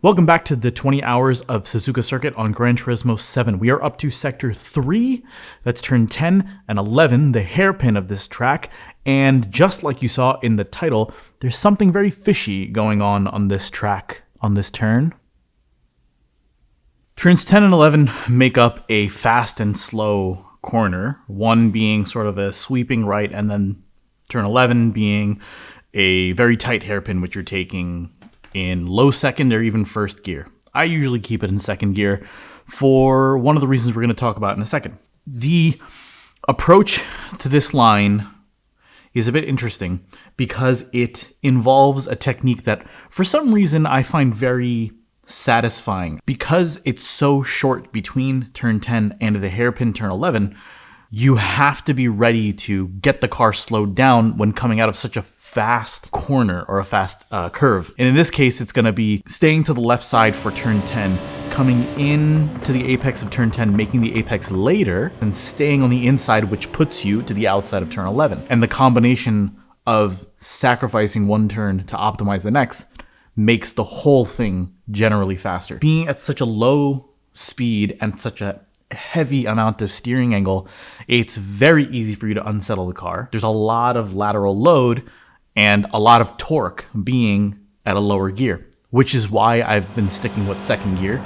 Welcome back to the 20 hours of Suzuka Circuit on Gran Turismo 7. We are up to Sector 3, that's turn 10 and 11, the hairpin of this track. And just like you saw in the title, there's something very fishy going on this track, on this turn. Turns 10 and 11 make up a fast and slow corner, one being sort of a sweeping right, and then turn 11 being a very tight hairpin, which you're taking in low second or even first gear. I usually keep it in second gear for one of the reasons we're going to talk about in a second. The approach to this line is a bit interesting because it involves a technique that for some reason I find very satisfying. Because it's so short between turn 10 and the hairpin turn 11, you have to be ready to get the car slowed down when coming out of such a fast corner or a fast curve. And in this case, it's going to be staying to the left side for turn 10, coming in to the apex of turn 10, making the apex later, and staying on the inside, which puts you to the outside of turn 11. And the combination of sacrificing one turn to optimize the next makes the whole thing generally faster. Being at such a low speed and such a heavy amount of steering angle, it's very easy for you to unsettle the car. There's a lot of lateral load and a lot of torque being at a lower gear, which is why I've been sticking with second gear.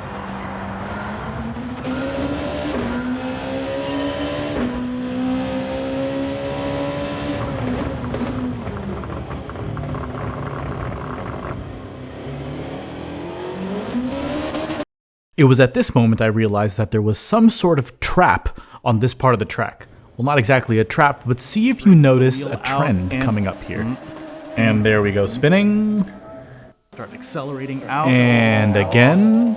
It was at this moment I realized that there was some sort of trap on this part of the track. Well, not exactly a trap, but see if you notice a trend coming up here. And there we go, spinning. Start accelerating out. And again.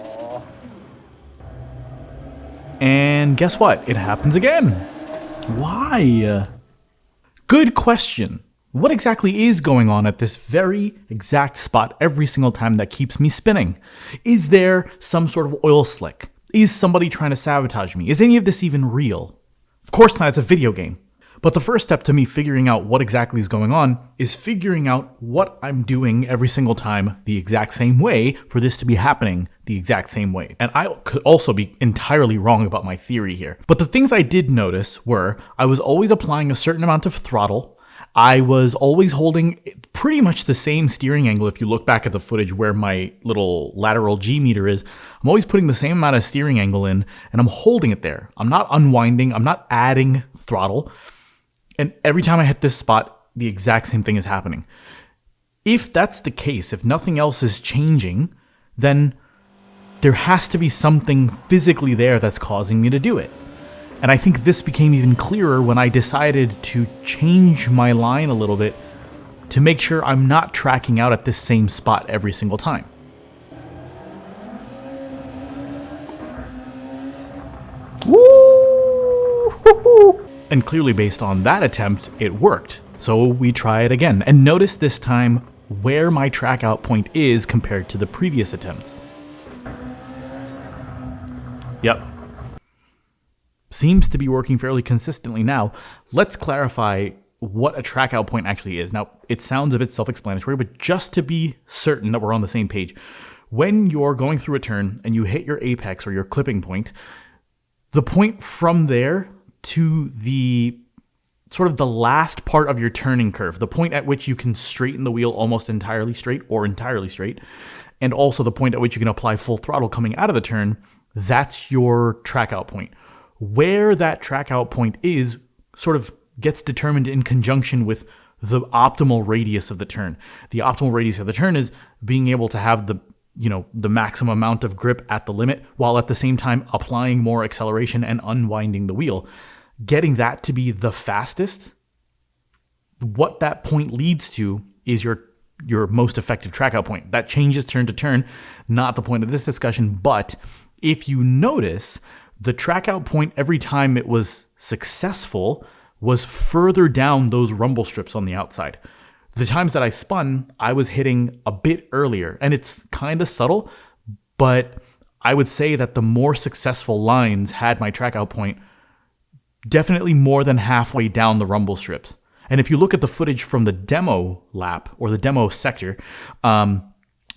And guess what? It happens again. Why? Good question. What exactly is going on at this very exact spot every single time that keeps me spinning? Is there some sort of oil slick? Is somebody trying to sabotage me? Is any of this even real? Of course not, it's a video game. But the first step to me figuring out what exactly is going on is figuring out what I'm doing every single time the exact same way for this to be happening the exact same way. And I could also be entirely wrong about my theory here. But the things I did notice were I was always applying a certain amount of throttle. I was always holding pretty much the same steering angle. If you look back at the footage where my little lateral G meter is, I'm always putting the same amount of steering angle in and I'm holding it there. I'm not unwinding, I'm not adding throttle. And every time I hit this spot, the exact same thing is happening. If that's the case, if nothing else is changing, then there has to be something physically there that's causing me to do it. And I think this became even clearer when I decided to change my line a little bit to make sure I'm not tracking out at this same spot every single time. Woo! And clearly based on that attempt, it worked. So we try it again. And notice this time where my track out point is compared to the previous attempts. Yep. Seems to be working fairly consistently now. Let's clarify what a track out point actually is. Now, it sounds a bit self-explanatory, but just to be certain that we're on the same page, when you're going through a turn and you hit your apex or your clipping point, the point from there to the sort of the last part of your turning curve, the point at which you can straighten the wheel almost entirely straight or entirely straight, and also the point at which you can apply full throttle coming out of the turn, that's your track out point. Where that track out point is sort of gets determined in conjunction with the optimal radius of the turn. The optimal radius of the turn is being able to have the maximum amount of grip at the limit while at the same time applying more acceleration and unwinding the wheel. Getting that to be the fastest, what that point leads to is your most effective track out point. That changes turn to turn, not the point of this discussion, but if you notice, the track out point every time it was successful was further down those rumble strips on the outside. The times that I spun, I was hitting a bit earlier, and it's kind of subtle, but I would say that the more successful lines had my track out point definitely more than halfway down the rumble strips. And if you look at the footage from the demo lap or the demo sector,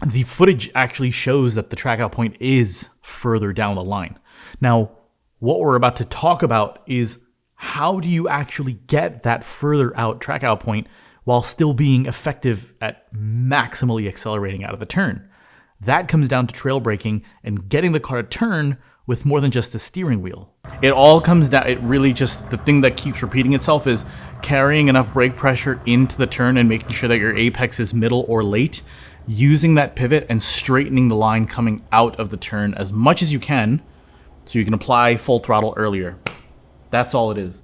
the footage actually shows that the track out point is further down the line. Now, what we're about to talk about is how do you actually get that further out track out point while still being effective at maximally accelerating out of the turn. That comes down to trail braking and getting the car to turn with more than just the steering wheel. It all comes down, it really just, the thing that keeps repeating itself is carrying enough brake pressure into the turn and making sure that your apex is middle or late, using that pivot and straightening the line coming out of the turn as much as you can so you can apply full throttle earlier. That's all it is.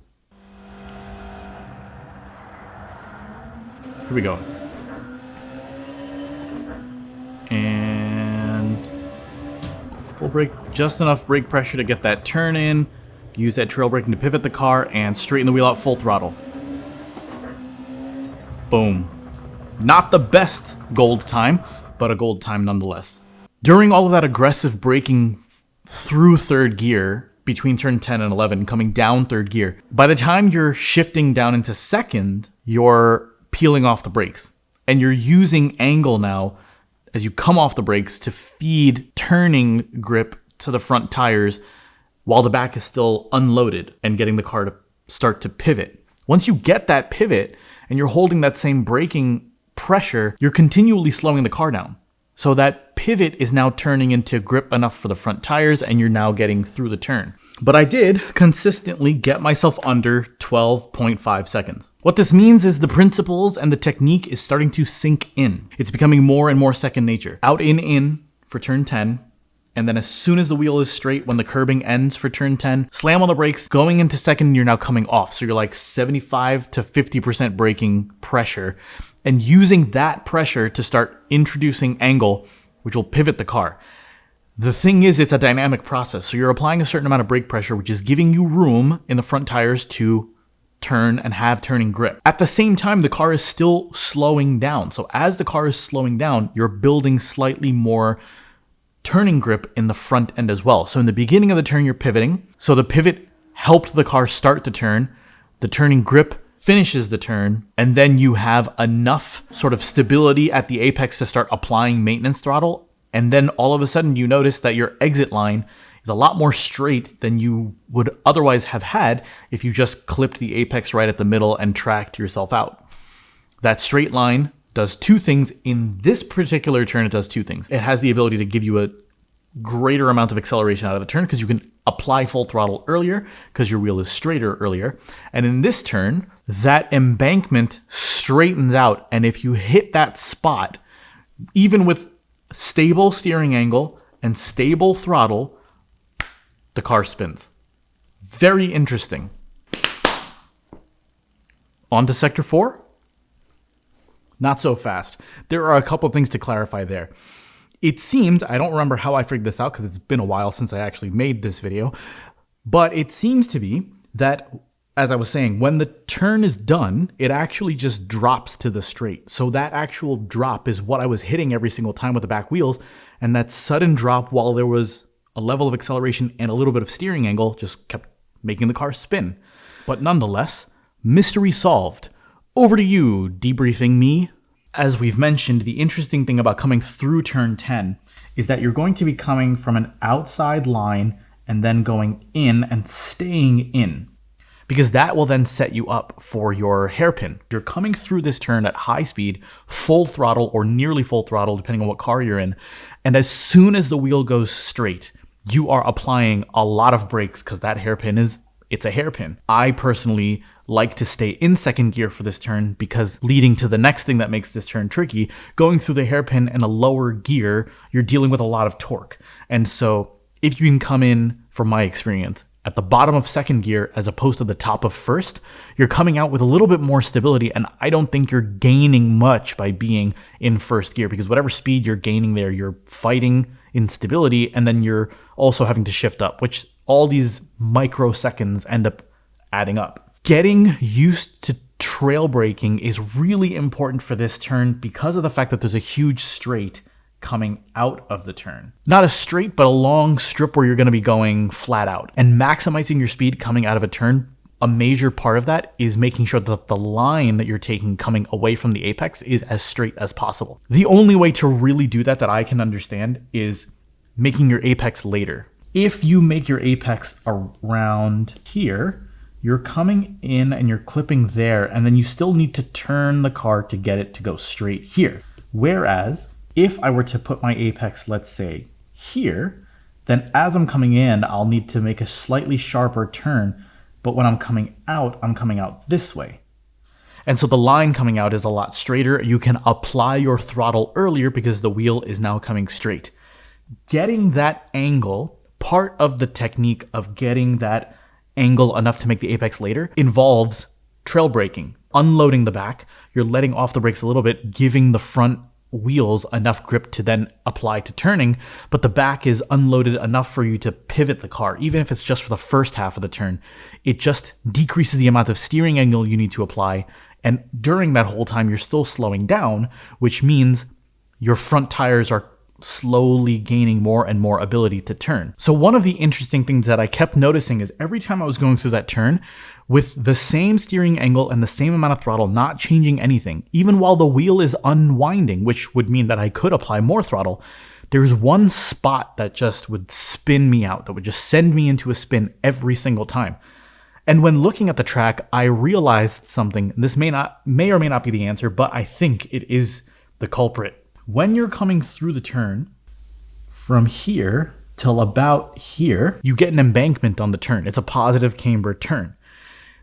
Here we go. And full brake, just enough brake pressure to get that turn in. Use that trail braking to pivot the car and straighten the wheel out full throttle. Boom. Not the best gold time, but a gold time nonetheless. During all of that aggressive braking through third gear, between turn 10 and 11, coming down third gear, by the time you're shifting down into second, you're peeling off the brakes. And you're using angle now as you come off the brakes to feed turning grip to the front tires while the back is still unloaded and getting the car to start to pivot. Once you get that pivot and you're holding that same braking pressure, you're continually slowing the car down. So that pivot is now turning into grip enough for the front tires and you're now getting through the turn. But I did consistently get myself under 12.5 seconds. What this means is the principles and the technique is starting to sink in. It's becoming more and more second nature. Out in for turn 10. And then as soon as the wheel is straight, when the curbing ends for turn 10, slam on the brakes, going into second, you're now coming off. So you're like 75 to 50% braking pressure and using that pressure to start introducing angle, which will pivot the car. The thing is, it's a dynamic process. So you're applying a certain amount of brake pressure, which is giving you room in the front tires to turn and have turning grip. At the same time, the car is still slowing down. So as the car is slowing down, you're building slightly more turning grip in the front end as well. So in the beginning of the turn, you're pivoting. So the pivot helped the car start the turn. The turning grip finishes the turn. And then you have enough sort of stability at the apex to start applying maintenance throttle. And then all of a sudden you notice that your exit line is a lot more straight than you would otherwise have had if you just clipped the apex right at the middle and tracked yourself out. That straight line does two things. In this particular turn, it does two things. It has the ability to give you a greater amount of acceleration out of the turn because you can apply full throttle earlier because your wheel is straighter earlier. And in this turn, that embankment straightens out. And if you hit that spot, even with stable steering angle and stable throttle, the car spins. Very interesting. On to sector 4. Not so fast. There are a couple things to clarify there. It seems, I don't remember how I figured this out because it's been a while since I actually made this video, but it seems to be that, as I was saying, when the turn is done, it actually just drops to the straight. So that actual drop is what I was hitting every single time with the back wheels. And that sudden drop, while there was a level of acceleration and a little bit of steering angle, just kept making the car spin. But nonetheless, mystery solved. Over to you, debriefing me. As we've mentioned, the interesting thing about coming through turn 10 is that you're going to be coming from an outside line and then going in and staying in, because that will then set you up for your hairpin. You're coming through this turn at high speed, full throttle or nearly full throttle, depending on what car you're in. And as soon as the wheel goes straight, you are applying a lot of brakes because that hairpin it's a hairpin. I personally like to stay in second gear for this turn because leading to the next thing that makes this turn tricky, going through the hairpin in a lower gear, you're dealing with a lot of torque. And so if you can come in, from my experience, at the bottom of second gear as opposed to the top of first, you're coming out with a little bit more stability, and I don't think you're gaining much by being in first gear because whatever speed you're gaining there, you're fighting instability, and then you're also having to shift up, which all these microseconds end up adding up. Getting used to trail braking is really important for this turn because of the fact that there's a huge straight coming out of the turn. Not a straight, but a long strip where you're going to be going flat out. And maximizing your speed coming out of a turn a major part of that is making sure that the line that you're taking coming away from the apex is as straight as possible. The only way to really do that I can understand is making your apex later. If you make your apex around here, you're coming in and you're clipping there, and then you still need to turn the car to get it to go straight here. Whereas if I were to put my apex, let's say here, then as I'm coming in, I'll need to make a slightly sharper turn. But when I'm coming out this way. And so the line coming out is a lot straighter. You can apply your throttle earlier because the wheel is now coming straight. Getting that angle, part of the technique of getting that angle enough to make the apex later, involves trail braking. Unloading the back, you're letting off the brakes a little bit, giving the front wheels enough grip to then apply to turning, but the back is unloaded enough for you to pivot the car. Even if it's just for the first half of the turn, it just decreases the amount of steering angle you need to apply. And during that whole time, you're still slowing down, which means your front tires are slowly gaining more and more ability to turn. So one of the interesting things that I kept noticing is every time I was going through that turn, with the same steering angle and the same amount of throttle, not changing anything, even while the wheel is unwinding, which would mean that I could apply more throttle, there's one spot that just would spin me out, that would just send me into a spin every single time. And when looking at the track, I realized something. This may or may not be the answer, but I think it is the culprit. When you're coming through the turn, from here till about here, you get an embankment on the turn. It's a positive camber turn.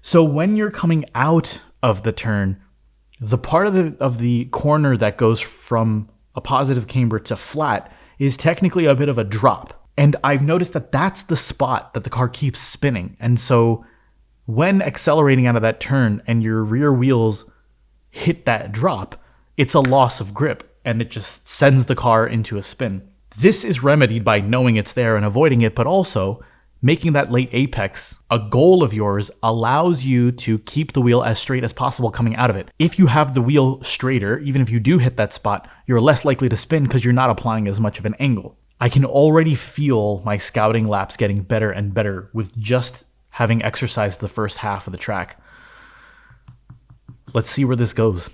So when you're coming out of the turn, the part of the corner that goes from a positive camber to flat is technically a bit of a drop. And I've noticed that that's the spot that the car keeps spinning. And so when accelerating out of that turn and your rear wheels hit that drop, it's a loss of grip and it just sends the car into a spin. This is remedied by knowing it's there and avoiding it, but also making that late apex a goal of yours allows you to keep the wheel as straight as possible coming out of it. If you have the wheel straighter, even if you do hit that spot, you're less likely to spin because you're not applying as much of an angle. I can already feel my scouting laps getting better and better with just having exercised the first half of the track. Let's see where this goes.